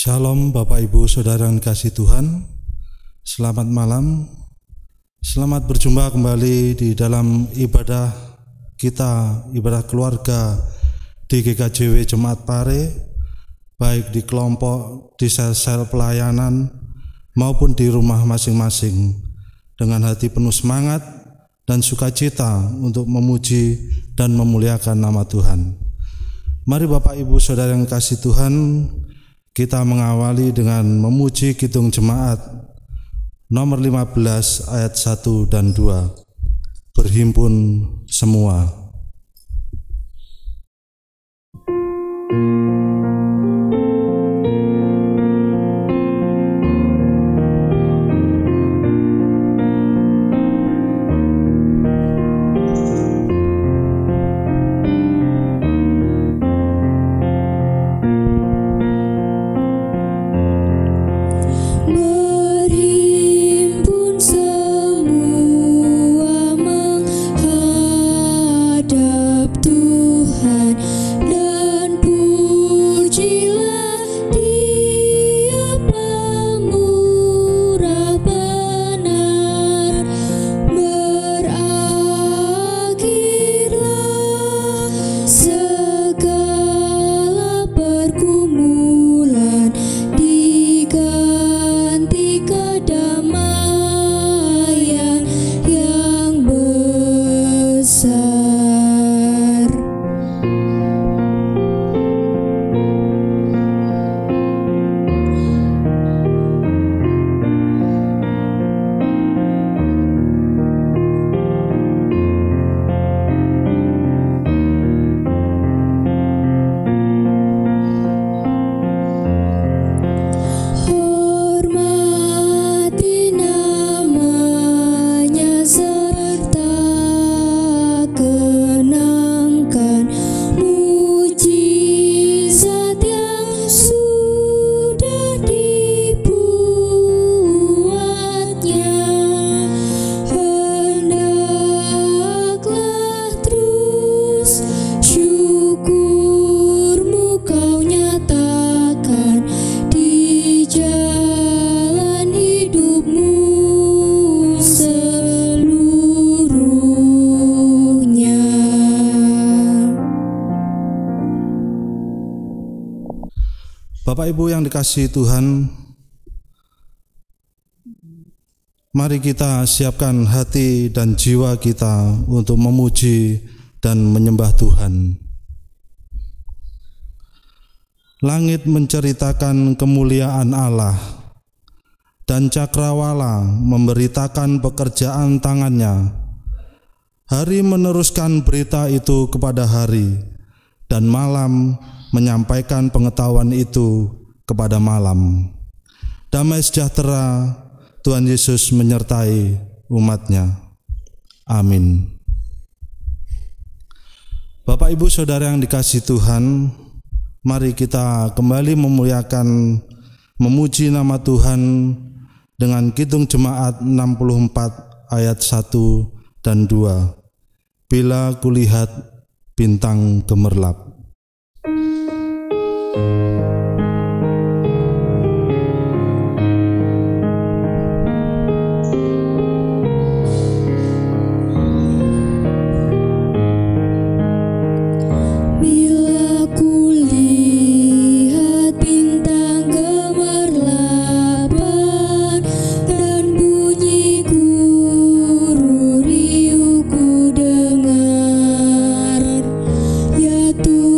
Shalom Bapak Ibu Saudara yang dikasihi Tuhan. Selamat malam. Selamat berjumpa kembali di dalam ibadah kita, ibadah keluarga di GKJW Jemaat Pare, baik di kelompok, di sel-sel pelayanan maupun di rumah masing-masing, dengan hati penuh semangat dan sukacita untuk memuji dan memuliakan nama Tuhan. Mari Bapak Ibu Saudara yang dikasihi Tuhan, kita mengawali dengan memuji Kidung Jemaat nomor 15 ayat 1 dan 2. Berhimpun semua. Bapak Ibu yang dikasihi Tuhan, mari kita siapkan hati dan jiwa kita untuk memuji dan menyembah Tuhan. Langit menceritakan kemuliaan Allah, dan cakrawala memberitakan pekerjaan tangannya. Hari meneruskan berita itu kepada hari, dan malam menyampaikan pengetahuan itu kepada malam. Damai sejahtera Tuhan Yesus menyertai umat-Nya. Amin. Bapak Ibu Saudara yang dikasihi Tuhan, mari kita kembali memuliakan, memuji nama Tuhan dengan Kidung Jemaat 64 ayat 1 dan 2. Bila kulihat bintang gemerlap. Tuhan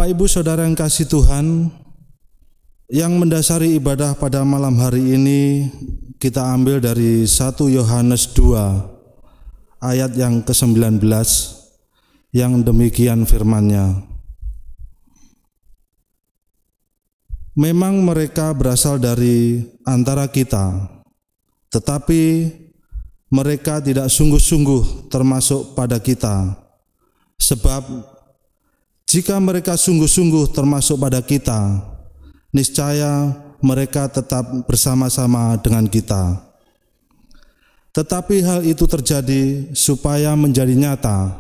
Bapak Ibu Saudara yang kasih Tuhan, yang mendasari ibadah pada malam hari ini kita ambil dari 1 Yohanes 2 ayat yang ke-19 yang demikian firman-Nya. Memang mereka berasal dari antara kita, tetapi mereka tidak sungguh-sungguh termasuk pada kita. Sebab jika mereka sungguh-sungguh termasuk pada kita, niscaya mereka tetap bersama-sama dengan kita. Tetapi hal itu terjadi supaya menjadi nyata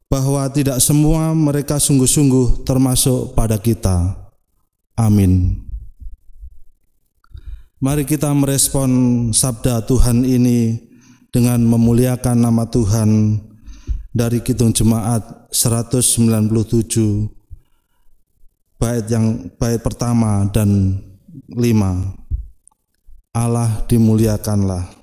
bahwa tidak semua mereka sungguh-sungguh termasuk pada kita. Amin. Mari kita merespon sabda Tuhan ini dengan memuliakan nama Tuhan dari Kidung Jemaat 197 bait pertama dan 5. Allah dimuliakanlah.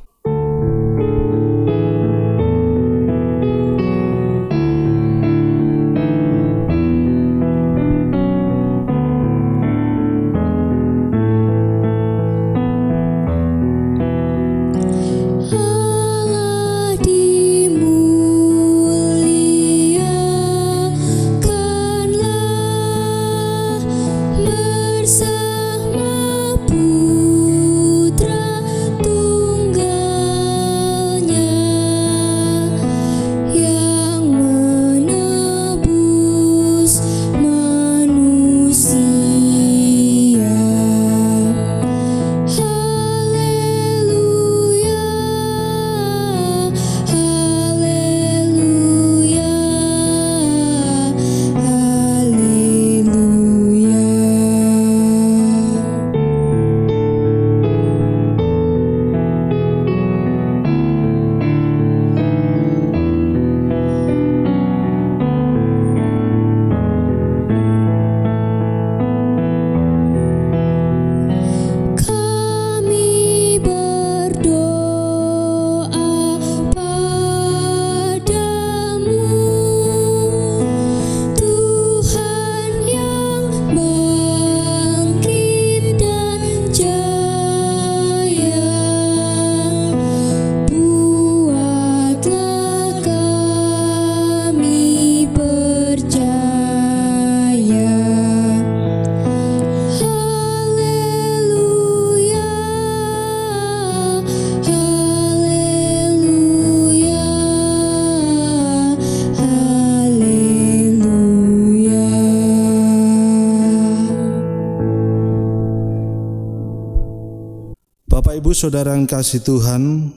Ibu Saudara yang kasih Tuhan,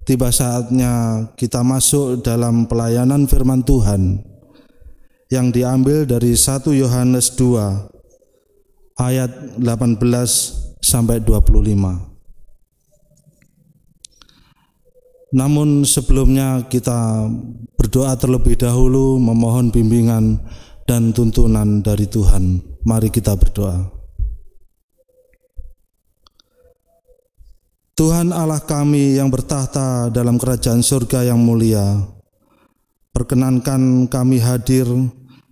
tiba saatnya kita masuk dalam pelayanan firman Tuhan yang diambil dari 1 Yohanes 2 ayat 18 sampai 25. Namun sebelumnya kita berdoa terlebih dahulu memohon bimbingan dan tuntunan dari Tuhan. Mari kita berdoa. Tuhan Allah kami yang bertahta dalam kerajaan surga yang mulia, perkenankan kami hadir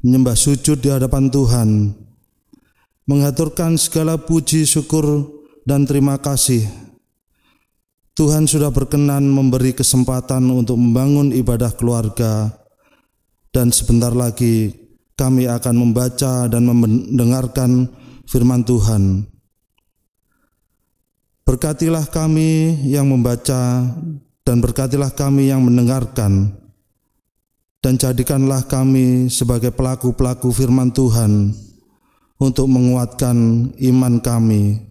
menyembah sujud di hadapan Tuhan, mengaturkan segala puji, syukur, dan terima kasih. Tuhan sudah berkenan memberi kesempatan untuk membangun ibadah keluarga, dan sebentar lagi kami akan membaca dan mendengarkan firman Tuhan. Berkatilah kami yang membaca dan berkatilah kami yang mendengarkan, dan jadikanlah kami sebagai pelaku-pelaku firman Tuhan untuk menguatkan iman kami,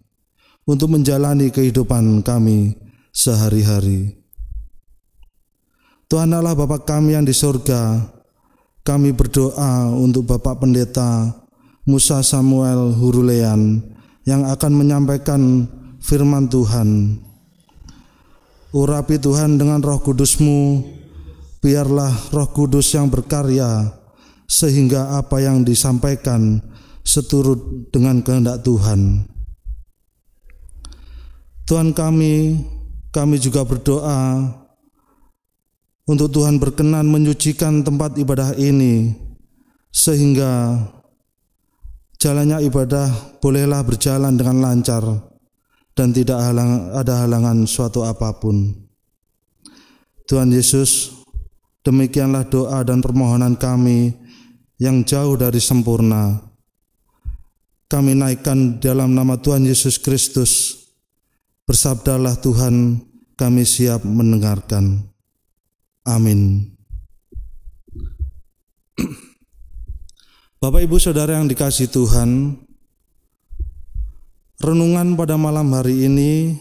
untuk menjalani kehidupan kami sehari-hari. Tuhan Allah Bapa kami yang di surga, kami berdoa untuk Bapak Pendeta Musa Samuel Hurulean yang akan menyampaikan firman Tuhan. Urapi Tuhan dengan Roh Kudus-Mu, biarlah Roh Kudus yang berkarya sehingga apa yang disampaikan seturut dengan kehendak Tuhan. Tuhan kami juga berdoa untuk Tuhan berkenan menyucikan tempat ibadah ini sehingga jalannya ibadah bolehlah berjalan dengan lancar dan tidak ada halangan suatu apapun. Tuhan Yesus, demikianlah doa dan permohonan kami yang jauh dari sempurna. Kami naikkan dalam nama Tuhan Yesus Kristus. Bersabdalah Tuhan, kami siap mendengarkan. Amin. Bapak Ibu Saudara yang dikasihi Tuhan, renungan pada malam hari ini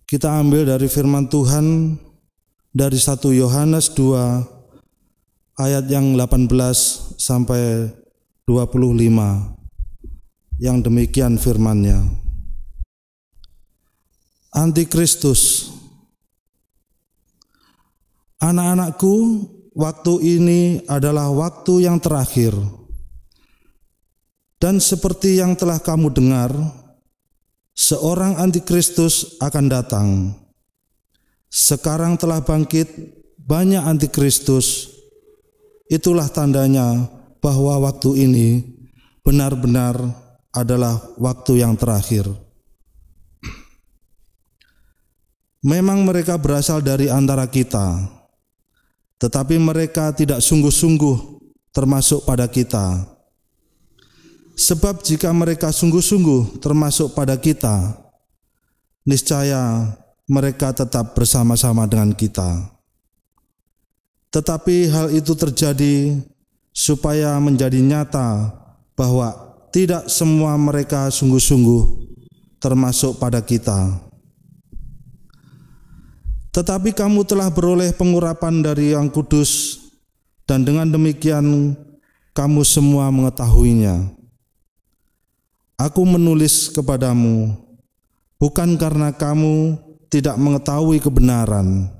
kita ambil dari firman Tuhan dari 1 Yohanes 2 ayat yang 18 sampai 25, yang demikian firman-Nya. Antikristus. Anak-anakku, waktu ini adalah waktu yang terakhir. Dan seperti yang telah kamu dengar, seorang antikristus akan datang. Sekarang telah bangkit banyak antikristus. Itulah tandanya bahwa waktu ini benar-benar adalah waktu yang terakhir. Memang mereka berasal dari antara kita, tetapi mereka tidak sungguh-sungguh termasuk pada kita. Sebab jika mereka sungguh-sungguh termasuk pada kita, niscaya mereka tetap bersama-sama dengan kita. Tetapi hal itu terjadi supaya menjadi nyata bahwa tidak semua mereka sungguh-sungguh termasuk pada kita. Tetapi kamu telah beroleh pengurapan dari Yang Kudus, dan dengan demikian kamu semua mengetahuinya. Aku menulis kepadamu bukan karena kamu tidak mengetahui kebenaran,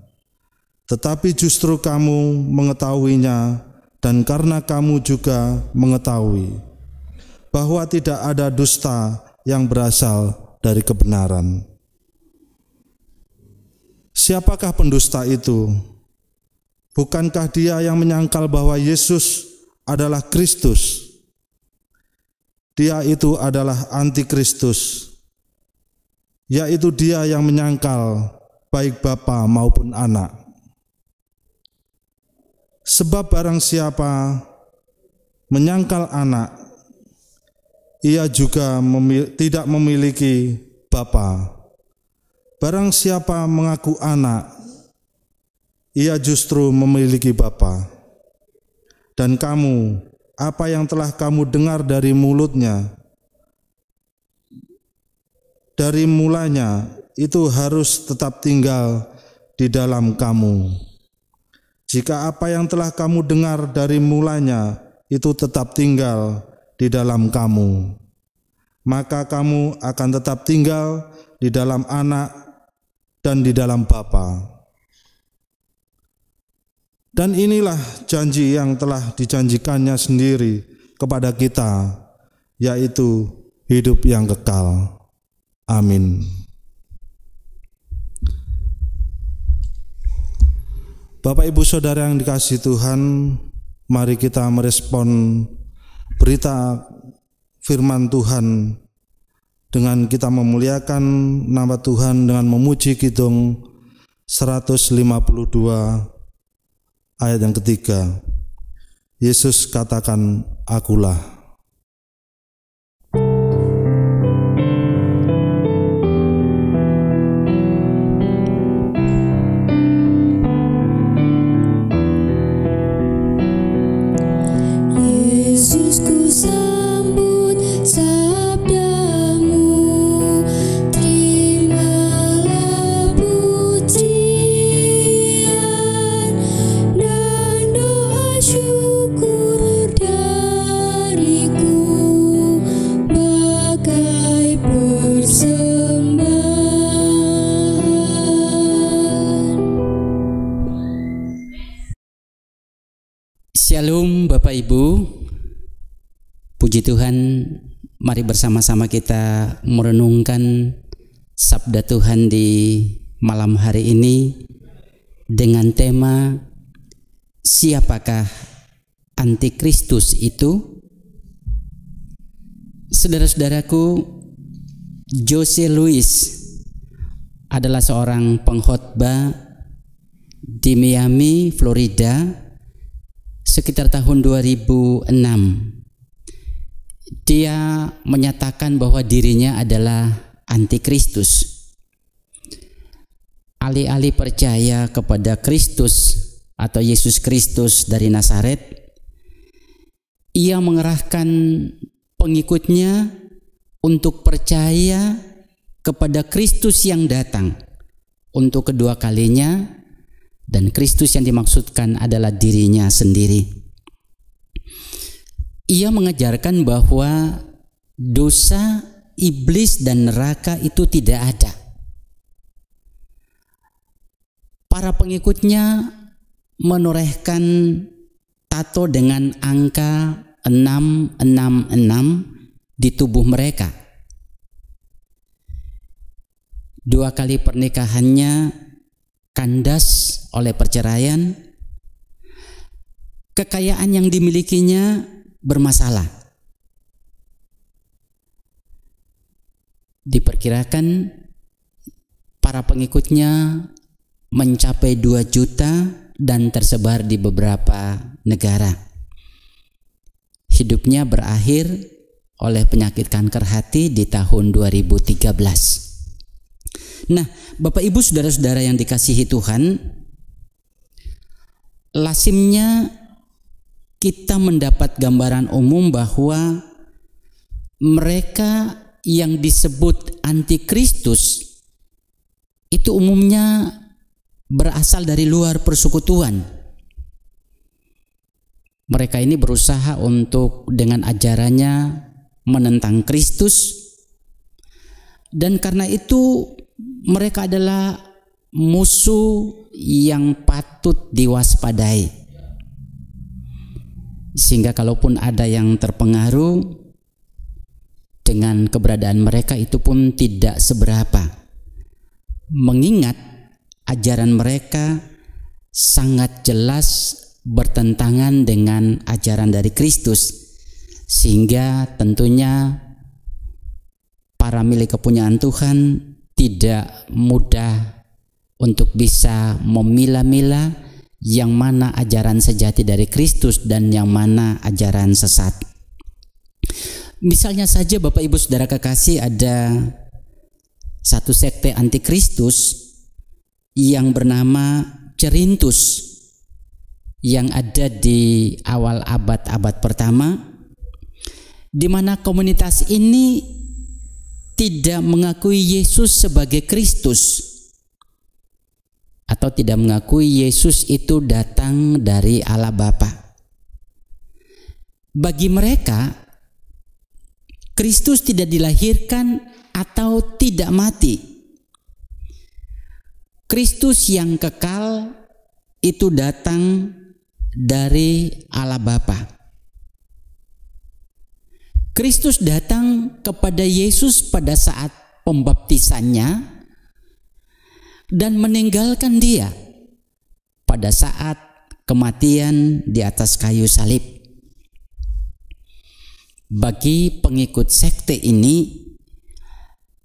tetapi justru kamu mengetahuinya, dan karena kamu juga mengetahui bahwa tidak ada dusta yang berasal dari kebenaran. Siapakah pendusta itu? Bukankah dia yang menyangkal bahwa Yesus adalah Kristus? Dia itu adalah antikristus, yaitu dia yang menyangkal baik bapa maupun anak. Sebab barang siapa menyangkal anak, ia juga tidak memiliki bapa. Barang siapa mengaku anak, ia justru memiliki bapa. Dan kamu, apa yang telah kamu dengar dari mulutnya, dari mulanya itu harus tetap tinggal di dalam kamu. Jika apa yang telah kamu dengar dari mulanya itu tetap tinggal di dalam kamu, maka kamu akan tetap tinggal di dalam anak dan di dalam Bapa. Dan inilah janji yang telah dijanjikannya sendiri kepada kita, yaitu hidup yang kekal. Amin. Bapak Ibu Saudara yang dikasihi Tuhan, mari kita merespon berita firman Tuhan dengan kita memuliakan nama Tuhan dengan memuji kidung 152 ayat yang ketiga. Yesus katakan, akulah. Yesus, ku sambut sabdamu, terimalah pujian dan doa syukur dariku bagai persembahan. Shalom Bapak Ibu, puji Tuhan, mari bersama-sama kita merenungkan sabda Tuhan di malam hari ini dengan tema siapakah antikristus itu? Saudara-saudaraku, Jose Luis adalah seorang pengkhotbah di Miami, Florida sekitar tahun 2006. Dia menyatakan bahwa dirinya adalah antikristus. Alih-alih percaya kepada Kristus atau Yesus Kristus dari Nazaret, ia mengerahkan pengikutnya untuk percaya kepada Kristus yang datang untuk kedua kalinya, dan Kristus yang dimaksudkan adalah dirinya sendiri. Ia mengajarkan bahwa dosa, iblis, dan neraka itu tidak ada. Para pengikutnya menorehkan tato dengan angka 666 di tubuh mereka. 2 kali pernikahannya kandas oleh perceraian. Kekayaan yang dimilikinya bermasalah. Diperkirakan para pengikutnya mencapai 2 juta dan tersebar di beberapa negara. Hidupnya berakhir oleh penyakit kanker hati di tahun 2013. Nah, Bapak Ibu saudara-saudara yang dikasihi Tuhan, lazimnya kita mendapat gambaran umum bahwa mereka yang disebut antikristus itu umumnya berasal dari luar persekutuan. Mereka ini berusaha untuk dengan ajarannya menentang Kristus, dan karena itu mereka adalah musuh yang patut diwaspadai. Sehingga kalaupun ada yang terpengaruh dengan keberadaan mereka, itu pun tidak seberapa, mengingat ajaran mereka sangat jelas bertentangan dengan ajaran dari Kristus, sehingga tentunya para milik kepunyaan Tuhan tidak mudah untuk bisa memilah-milah yang mana ajaran sejati dari Kristus dan yang mana ajaran sesat. Misalnya saja Bapak Ibu Saudara kekasih, ada satu sekte antikristus yang bernama Cerintus yang ada di awal abad pertama, di mana komunitas ini tidak mengakui Yesus sebagai Kristus atau tidak mengakui Yesus itu datang dari Allah Bapa. Bagi mereka, Kristus tidak dilahirkan atau tidak mati. Kristus yang kekal itu datang dari Allah Bapa. Kristus datang kepada Yesus pada saat pembaptisannya dan meninggalkan dia pada saat kematian di atas kayu salib. Bagi pengikut sekte ini,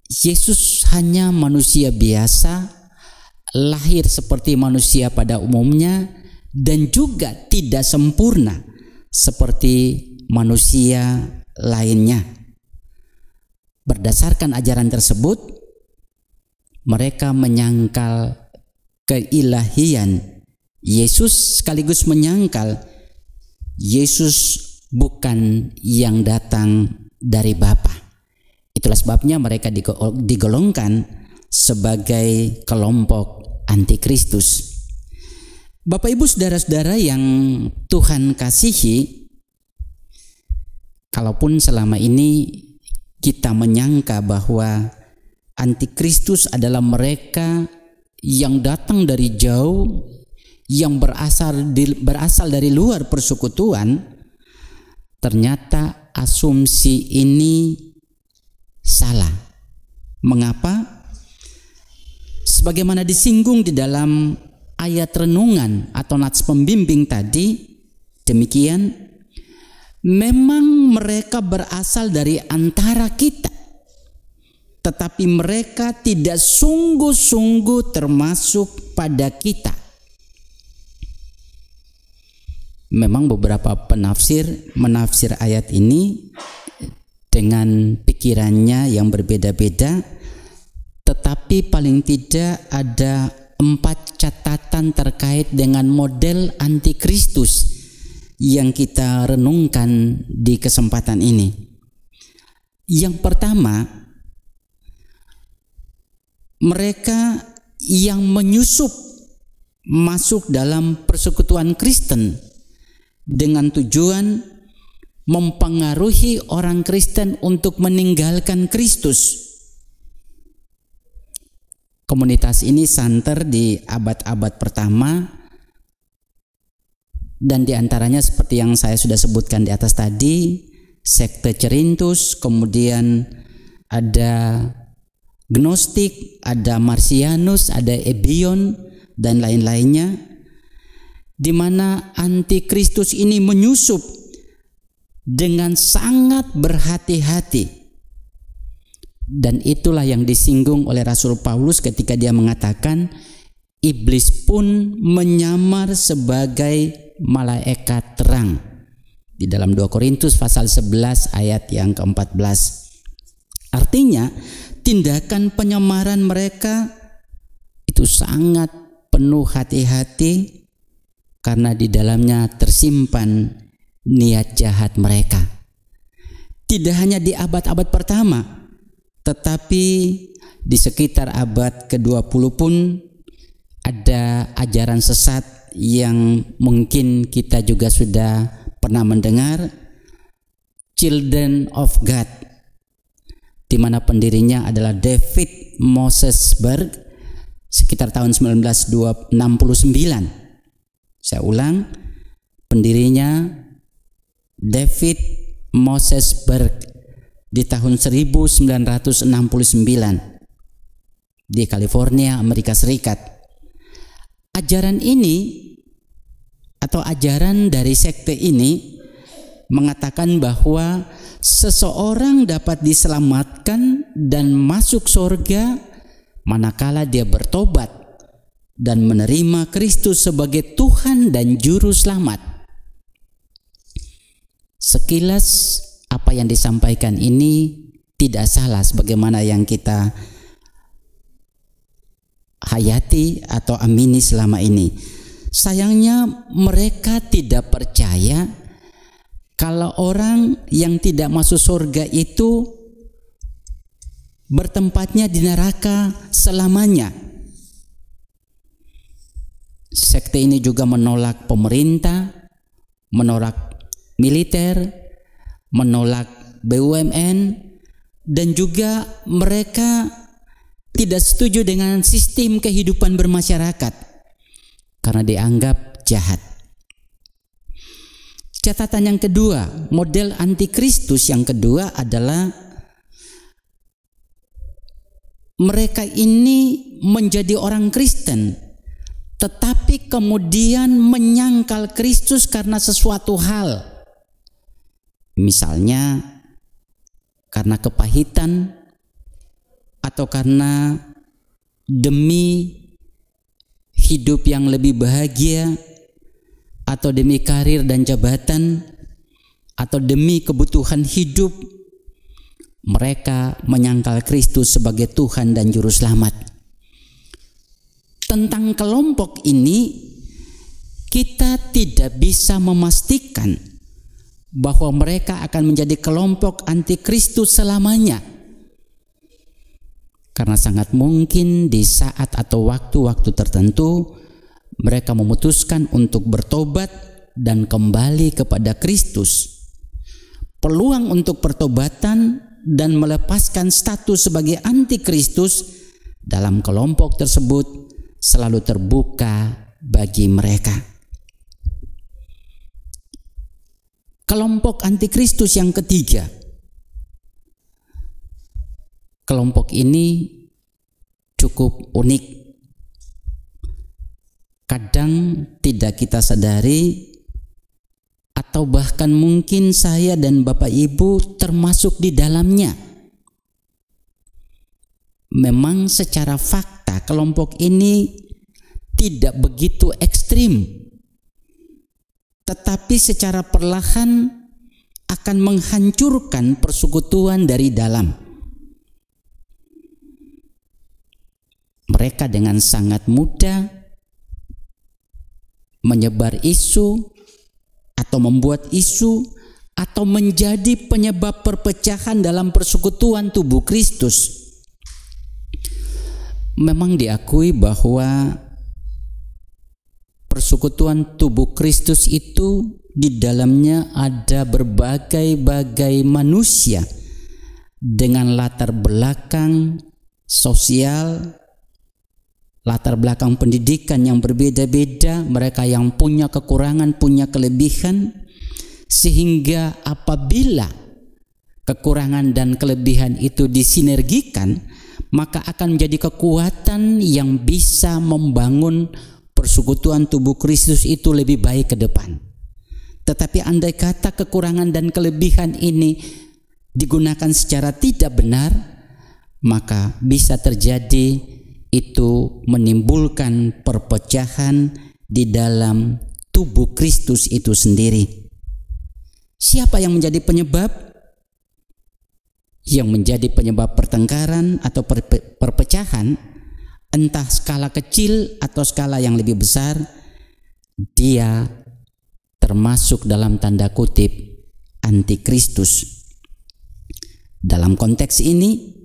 Yesus hanya manusia biasa, lahir seperti manusia pada umumnya, dan juga tidak sempurna seperti manusia lainnya. Berdasarkan ajaran tersebut, mereka menyangkal keilahian Yesus sekaligus menyangkal Yesus bukan yang datang dari Bapa. Itulah sebabnya mereka digolongkan sebagai kelompok antikristus. Bapak Ibu saudara-saudara yang Tuhan kasihi, kalaupun selama ini kita menyangka bahwa antikristus adalah mereka yang datang dari jauh, yang berasal dari luar persekutuan, ternyata asumsi ini salah. Mengapa? Sebagaimana disinggung di dalam ayat renungan atau nats pembimbing tadi, demikian, memang mereka berasal dari antara kita, tetapi mereka tidak sungguh-sungguh termasuk pada kita. Memang beberapa penafsir menafsir ayat ini dengan pikirannya yang berbeda-beda, tetapi paling tidak ada 4 catatan terkait dengan model antikristus yang kita renungkan di kesempatan ini. Yang pertama, mereka yang menyusup masuk dalam persekutuan Kristen dengan tujuan mempengaruhi orang Kristen untuk meninggalkan Kristus. Komunitas ini santer di abad-abad pertama, dan diantaranya seperti yang saya sudah sebutkan di atas tadi, sekte Cerintus, kemudian ada Gnostik, ada Marcianus, ada Ebion, dan lain-lainnya, di mana antikristus ini menyusup dengan sangat berhati-hati. Dan itulah yang disinggung oleh Rasul Paulus ketika dia mengatakan iblis pun menyamar sebagai malaikat terang di dalam 2 Korintus pasal 11 ayat yang ke-14. Artinya tindakan penyamaran mereka itu sangat penuh hati-hati karena di dalamnya tersimpan niat jahat mereka. Tidak hanya di abad-abad pertama, tetapi di sekitar abad ke-20 pun ada ajaran sesat yang mungkin kita juga sudah pernah mendengar, Children of God, di mana pendirinya adalah David Mosesberg sekitar tahun 1969. Saya ulang, pendirinya David Mosesberg di tahun 1969 di California, Amerika Serikat. Ajaran ini atau ajaran dari sekte ini mengatakan bahwa seseorang dapat diselamatkan dan masuk surga manakala dia bertobat dan menerima Kristus sebagai Tuhan dan Juru Selamat. Sekilas apa yang disampaikan ini tidak salah sebagaimana yang kita hayati atau amini selama ini. Sayangnya mereka tidak percaya kalau orang yang tidak masuk surga itu bertempatnya di neraka selamanya. Sekte ini juga menolak pemerintah, menolak militer, menolak BUMN, dan juga mereka tidak setuju dengan sistem kehidupan bermasyarakat karena dianggap jahat. Catatan yang kedua, model antikristus yang kedua adalah mereka ini menjadi orang Kristen tetapi kemudian menyangkal Kristus karena sesuatu hal. Misalnya karena kepahitan atau karena demi hidup yang lebih bahagia atau demi karir dan jabatan atau demi kebutuhan hidup, mereka menyangkal Kristus sebagai Tuhan dan Juru Selamat. Tentang kelompok ini kita tidak bisa memastikan bahwa mereka akan menjadi kelompok antikristus selamanya, karena sangat mungkin di saat atau waktu-waktu tertentu mereka memutuskan untuk bertobat dan kembali kepada Kristus. Peluang untuk pertobatan dan melepaskan status sebagai antikristus dalam kelompok tersebut selalu terbuka bagi mereka. Kelompok antikristus yang ketiga, kelompok ini cukup unik. Kadang tidak kita sadari atau bahkan mungkin saya dan Bapak Ibu termasuk di dalamnya. Memang secara fakta kelompok ini tidak begitu ekstrim, tetapi secara perlahan akan menghancurkan persekutuan dari dalam. Mereka dengan sangat mudah menyebar isu atau membuat isu atau menjadi penyebab perpecahan dalam persekutuan tubuh Kristus. Memang diakui bahwa persekutuan tubuh Kristus itu di dalamnya ada berbagai-bagai manusia dengan latar belakang sosial, latar belakang pendidikan yang berbeda-beda, mereka yang punya kekurangan, punya kelebihan, sehingga apabila kekurangan dan kelebihan itu disinergikan, maka akan menjadi kekuatan yang bisa membangun persekutuan tubuh Kristus itu lebih baik ke depan. Tetapi andai kata kekurangan dan kelebihan ini digunakan secara tidak benar, maka bisa terjadi itu menimbulkan perpecahan di dalam tubuh Kristus itu sendiri. Siapa yang menjadi penyebab? Yang menjadi penyebab pertengkaran atau perpecahan, entah skala kecil atau skala yang lebih besar, dia termasuk dalam tanda kutip antikristus. Dalam konteks ini,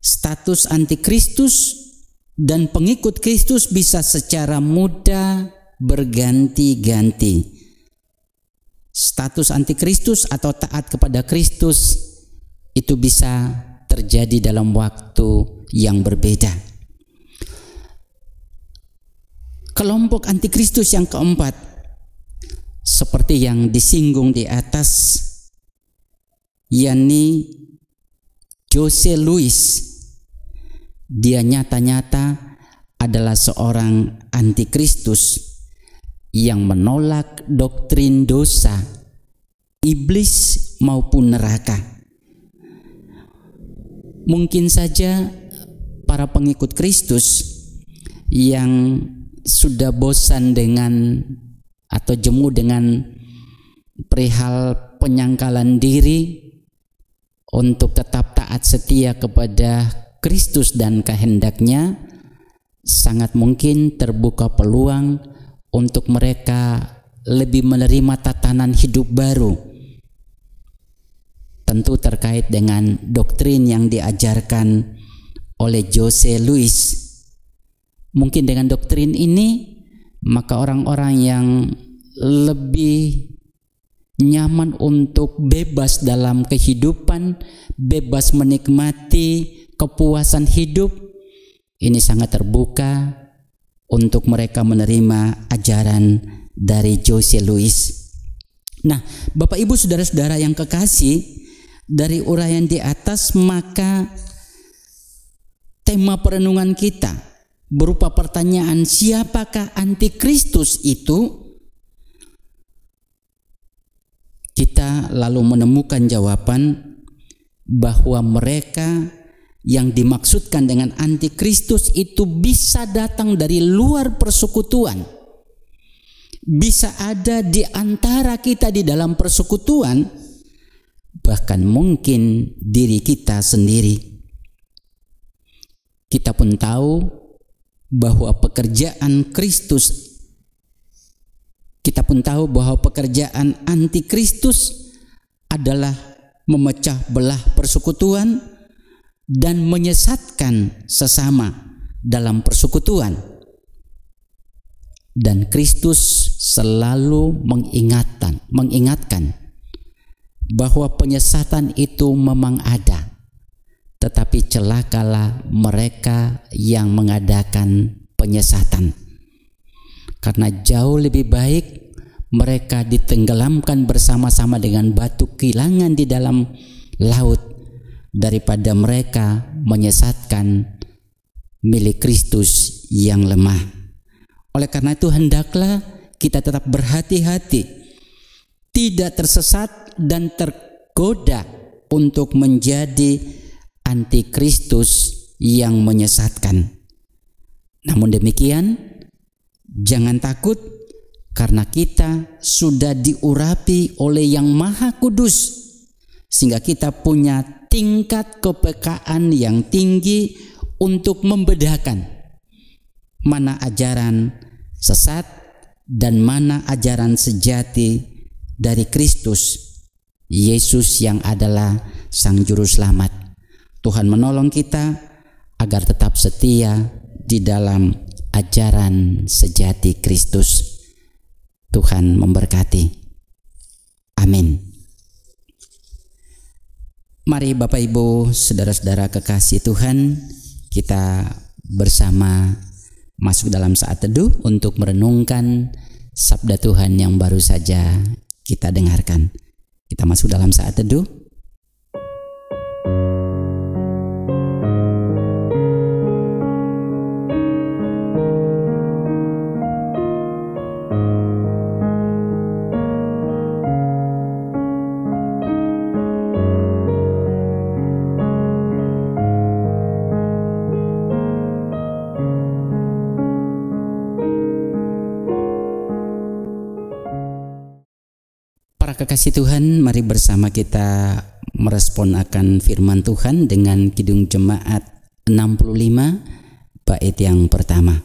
status antikristus dan pengikut Kristus bisa secara mudah berganti-ganti. Status antikristus atau taat kepada Kristus itu bisa terjadi dalam waktu yang berbeda. Kelompok antikristus yang keempat, seperti yang disinggung di atas, yakni Jose Luis. Dia nyata-nyata adalah seorang antikristus yang menolak doktrin dosa, iblis maupun neraka. Mungkin saja para pengikut Kristus yang sudah bosan dengan atau jemu dengan perihal penyangkalan diri untuk tetap taat setia kepada Kristus dan kehendaknya, sangat mungkin terbuka peluang untuk mereka lebih menerima tatanan hidup baru, tentu terkait dengan doktrin yang diajarkan oleh Jose Luis. Mungkin dengan doktrin ini, maka orang-orang yang lebih nyaman untuk bebas dalam kehidupan, bebas menikmati kepuasan hidup, ini sangat terbuka untuk mereka menerima ajaran dari Jose Luis. Nah, Bapak Ibu saudara-saudara yang kekasih, dari uraian di atas maka tema perenungan kita berupa pertanyaan, siapakah antikristus itu? Kita lalu menemukan jawaban bahwa mereka yang dimaksudkan dengan antikristus itu bisa datang dari luar persekutuan, bisa ada di antara kita di dalam persekutuan, bahkan mungkin diri kita sendiri. Kita pun tahu bahwa pekerjaan Kristus, kita pun tahu bahwa pekerjaan antikristus adalah memecah belah persekutuan dan menyesatkan sesama dalam persekutuan. Dan Kristus selalu mengingatkan bahwa penyesatan itu memang ada, tetapi celakalah mereka yang mengadakan penyesatan, karena jauh lebih baik mereka ditenggelamkan bersama-sama dengan batu kilangan di dalam laut daripada mereka menyesatkan milik Kristus yang lemah. Oleh karena itu hendaklah kita tetap berhati-hati tidak tersesat dan tergoda untuk menjadi antikristus yang menyesatkan. Namun demikian, jangan takut, karena kita sudah diurapi oleh Yang Maha Kudus, sehingga kita punya tingkat kepekaan yang tinggi untuk membedakan mana ajaran sesat dan mana ajaran sejati dari Kristus Yesus yang adalah Sang Juru Selamat. Tuhan menolong kita agar tetap setia di dalam ajaran sejati Kristus. Tuhan memberkati. Amin. Mari Bapak Ibu, saudara-saudara kekasih Tuhan, kita bersama masuk dalam saat teduh untuk merenungkan sabda Tuhan yang baru saja kita dengarkan. Kita masuk dalam saat teduh. Kekasih Tuhan, mari bersama kita merespon akan firman Tuhan dengan Kidung Jemaat 65 bait yang pertama.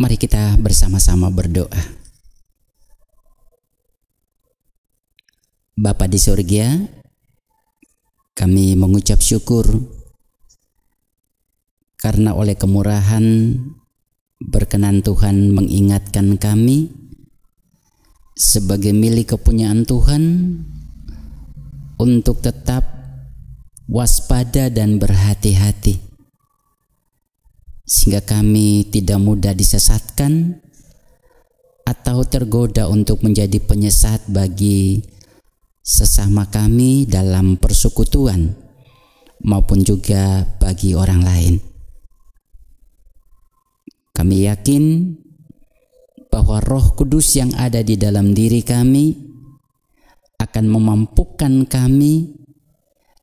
Mari kita bersama-sama berdoa. Bapa di surga, kami mengucap syukur karena oleh kemurahan berkenan Tuhan mengingatkan kami sebagai milik kepunyaan Tuhan untuk tetap waspada dan berhati-hati, sehingga kami tidak mudah disesatkan atau tergoda untuk menjadi penyesat bagi sesama kami dalam persekutuan maupun juga bagi orang lain. Kami yakin bahwa Roh Kudus yang ada di dalam diri kami akan memampukan kami,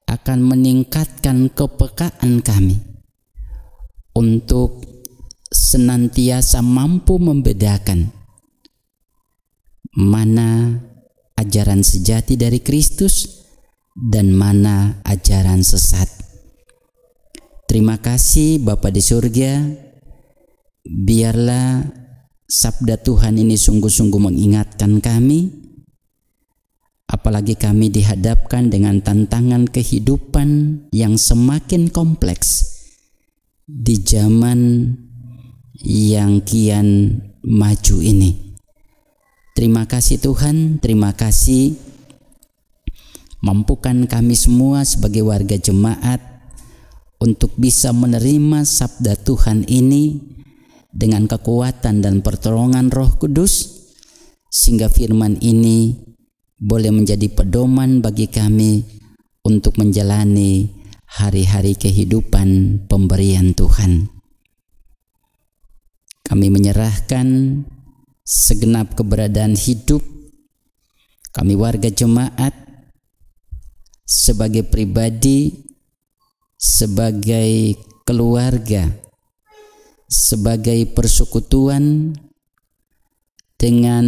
akan meningkatkan kepekaan kami untuk senantiasa mampu membedakan mana ajaran sejati dari Kristus dan mana ajaran sesat. Terima kasih Bapa di surga, biarlah sabda Tuhan ini sungguh-sungguh mengingatkan kami, apalagi kami dihadapkan dengan tantangan kehidupan yang semakin kompleks di zaman yang kian maju ini. Terima kasih Tuhan, terima kasih. Mampukan kami semua sebagai warga jemaat untuk bisa menerima sabda Tuhan ini dengan kekuatan dan pertolongan Roh Kudus, sehingga firman ini boleh menjadi pedoman bagi kami untuk menjalani hari-hari kehidupan pemberian Tuhan. Kami menyerahkan segenap keberadaan hidup kami warga jemaat, sebagai pribadi, sebagai keluarga, sebagai persekutuan, dengan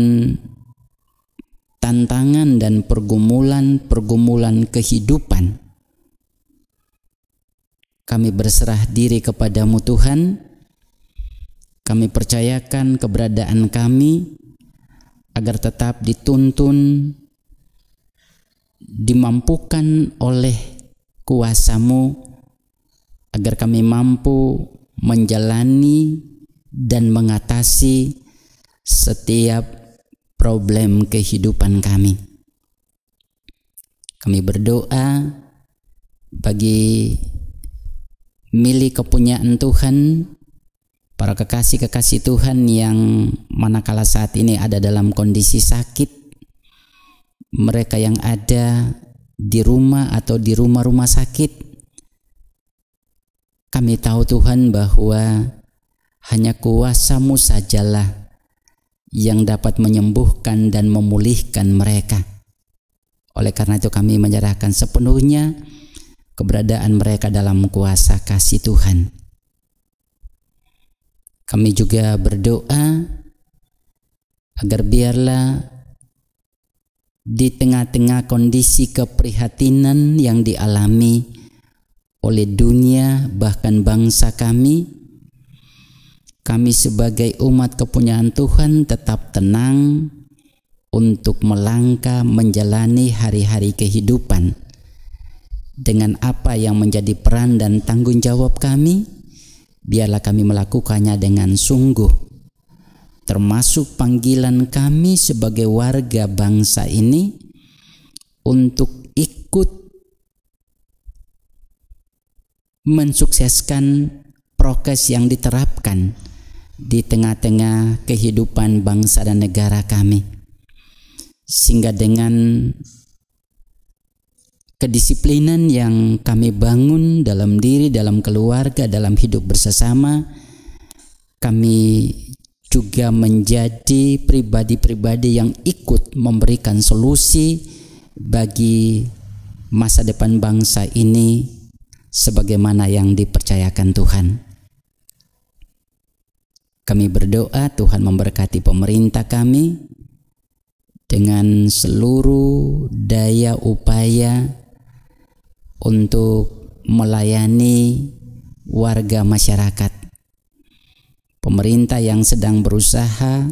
tantangan dan pergumulan kehidupan. Kami berserah diri kepadamu Tuhan. Kami percayakan keberadaan kami agar tetap dituntun, dimampukan oleh kuasa-Mu, agar kami mampu menjalani dan mengatasi setiap problem kehidupan kami. Kami berdoa bagi milik kepunyaan Tuhan, para kekasih-kekasih Tuhan yang manakala saat ini ada dalam kondisi sakit, mereka yang ada di rumah atau di rumah-rumah sakit. Kami tahu Tuhan bahwa hanya kuasa-Mu sajalah yang dapat menyembuhkan dan memulihkan mereka. Oleh karena itu kami menyerahkan sepenuhnya keberadaan mereka dalam kuasa kasih Tuhan. Kami juga berdoa agar biarlah di tengah-tengah kondisi keprihatinan yang dialami oleh dunia bahkan bangsa kami sebagai umat kepunyaan Tuhan tetap tenang untuk melangkah menjalani hari-hari kehidupan dengan apa yang menjadi peran dan tanggung jawab kami. Biarlah kami melakukannya dengan sungguh, termasuk panggilan kami sebagai warga bangsa ini untuk ikut mensukseskan prokes yang diterapkan di tengah-tengah kehidupan bangsa dan negara kami, sehingga dengan kedisiplinan yang kami bangun dalam diri, dalam keluarga, dalam hidup bersama, kami juga menjadi pribadi-pribadi yang ikut memberikan solusi bagi masa depan bangsa ini sebagaimana yang dipercayakan Tuhan. Kami berdoa Tuhan memberkati pemerintah kami dengan seluruh daya upaya untuk melayani warga masyarakat. Pemerintah yang sedang berusaha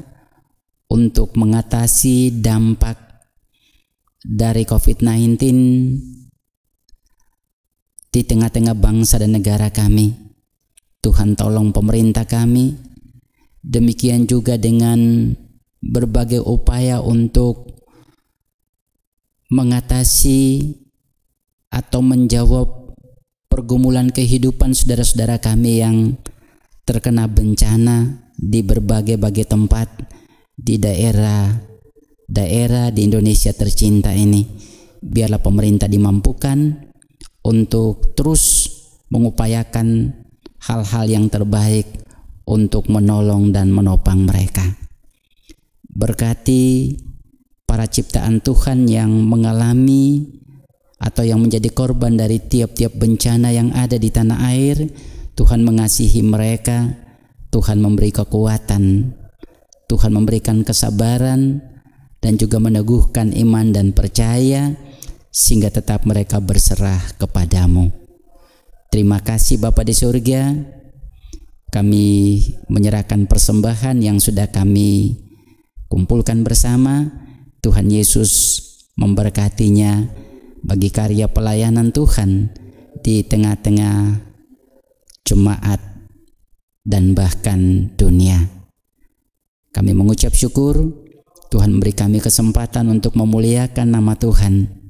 untuk mengatasi dampak dari COVID-19 di tengah-tengah bangsa dan negara kami. Tuhan tolong pemerintah kami. Demikian juga dengan berbagai upaya untuk mengatasi atau menjawab pergumulan kehidupan saudara-saudara kami yang terkena bencana di berbagai tempat di daerah di Indonesia tercinta ini. Biarlah pemerintah dimampukan untuk terus mengupayakan hal-hal yang terbaik untuk menolong dan menopang mereka. Berkati para ciptaan Tuhan yang mengalami atau yang menjadi korban dari tiap-tiap bencana yang ada di tanah air. Tuhan mengasihi mereka, Tuhan memberi kekuatan, Tuhan memberikan kesabaran dan juga meneguhkan iman dan percaya sehingga tetap mereka berserah kepadamu. Terima kasih Bapa di surga. Kami menyerahkan persembahan yang sudah kami kumpulkan bersama. Tuhan Yesus memberkatinya bagi karya pelayanan Tuhan di tengah-tengah jemaat dan bahkan dunia. Kami mengucap syukur Tuhan memberi kami kesempatan untuk memuliakan nama Tuhan.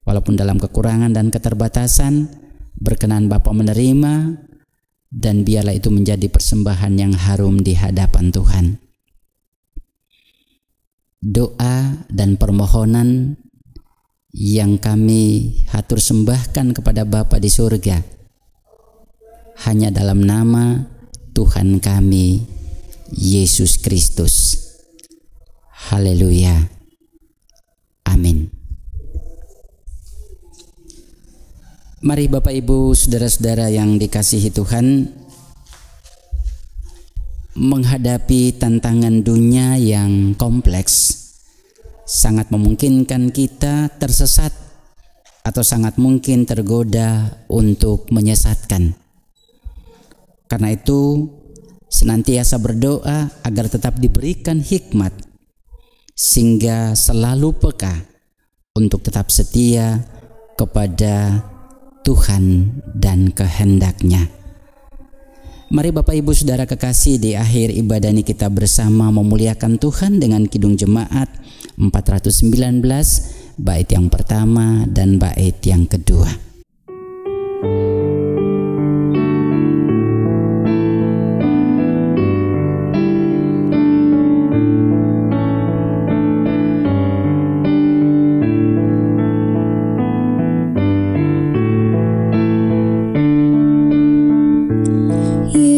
Walaupun dalam kekurangan dan keterbatasan, Berkenan Bapa menerima, dan biarlah itu menjadi persembahan yang harum di hadapan Tuhan. Doa dan permohonan yang kami hatur sembahkan kepada Bapa di surga hanya dalam nama Tuhan kami, Yesus Kristus. Haleluya. Amin. Mari Bapak Ibu, saudara-saudara yang dikasihi Tuhan, menghadapi tantangan dunia yang kompleks sangat memungkinkan kita tersesat atau sangat mungkin tergoda untuk menyesatkan. Karena itu, senantiasa berdoa agar tetap diberikan hikmat sehingga selalu peka untuk tetap setia kepada Tuhan dan kehendak-Nya. Mari Bapak Ibu Saudara kekasih, di akhir ibadah ini kita bersama memuliakan Tuhan dengan Kidung Jemaat 419, bait yang pertama dan bait yang kedua.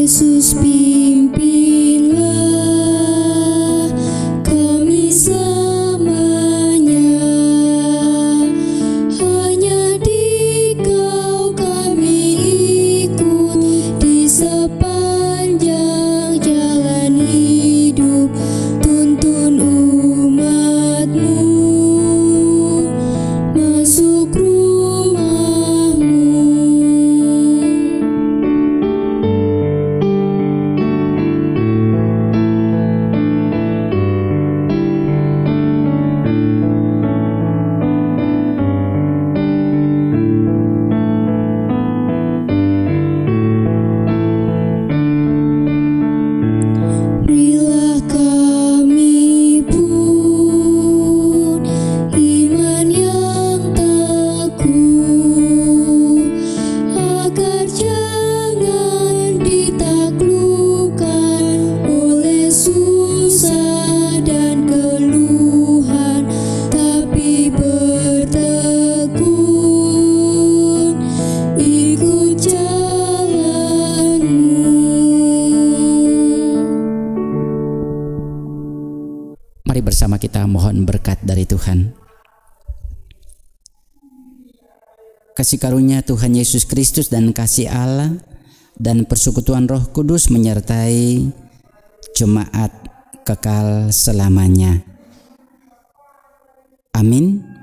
Yesus pimpinlah kami selamanya, hanya di Kau kami ikut di sepanjang jalan hidup. Tuntun umat-Mu masuk rumah-Mu. Berilah kami pun iman yang teguh, agar jangan ditaklukkan oleh susah dan keluhan, tapi bertekun ikut jalan-Mu. Mari bersama kita mohon berkat dari Tuhan. Kasih karunia Tuhan Yesus Kristus dan kasih Allah dan persekutuan Roh Kudus menyertai jemaat kekal selamanya. Amin.